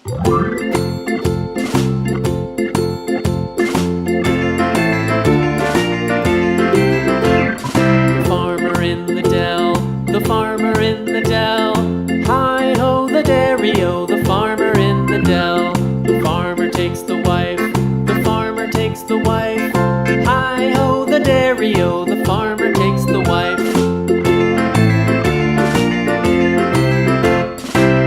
Farmer in the dell, the farmer in the dell. Hi-ho the dairy-o, the farmer in the dell. The farmer takes the wife, the farmer takes the wife. Hi-ho the dairy-o, the farmer takes the wife.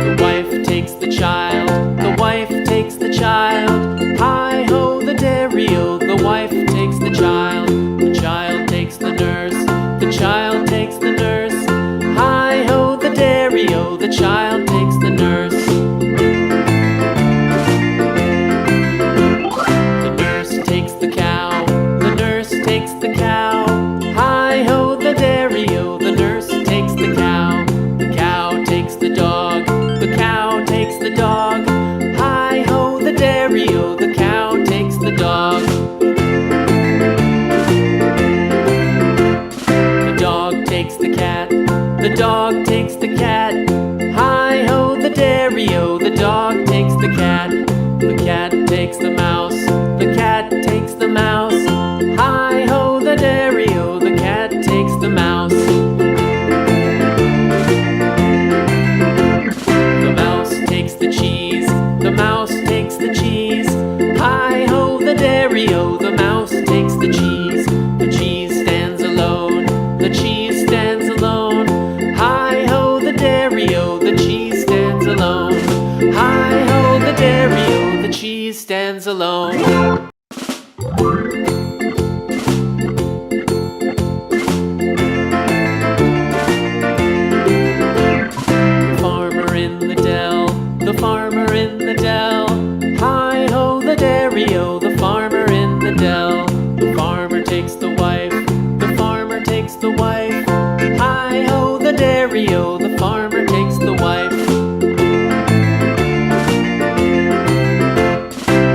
The wife takes the child, the wife takes the child. Hi-ho the dairy-o, the wife takes the child. The child takes the nurse, the child takes the nurse. Hi-ho the dairy-o, the child takes the nurse. The nurse takes the cow, the nurse takes the cow. Hi-ho the dairy-o, the nurse takes the cow. The cow takes the dog, the cow takes the dog. Hi-ho the dairy-o, the cow takes the dog. The dog takes the cat, the dog takes the cat. Hi-ho the dairy-o, the dog takes the cat. The cat takes the mouse, the cat takes the mouse. Hi-ho the dairy-o, the cat takes the mouse. The mouse takes the cheese, the mouse takes the cheese. Hi-ho the dairy-o, the mouse takes the cheese. The cheese stands alone, the cheese stands alone. Hi-ho the dairy-o, the cheese stands alone. Hi-ho the dairy-o, the cheese stands alone. The farmer in the dell. Hi-ho the dairy-o, the farmer in the dell. The farmer takes the wife, the farmer takes the wife. Hi-ho the dairy-o, the farmer takes the wife.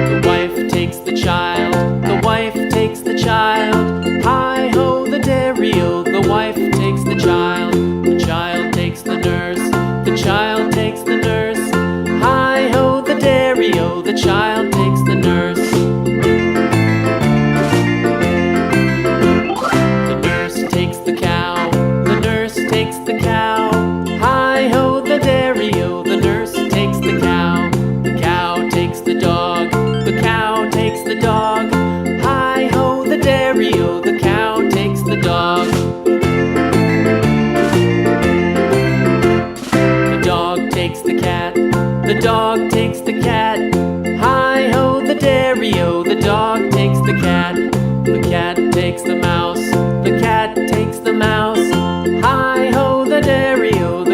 The wife takes the child, the wife takes the child. Hi-ho the dairy-o, the wife takes the child. The child takes the nurse, the child takes the nurse. Hi-ho the dairy-o, the child takes the nurse. The nurse takes the cow, the nurse takes the cow. Hi-ho the dairy-o, the nurse takes the cow. The cow takes the dog, the cow takes the dog. Hi-ho the dairy-o, the cow takes the dog. The dog takes the cat, the dog takes the cat. Hi-ho the dairy-o, the dog takes the cat. The cat takes the mouse,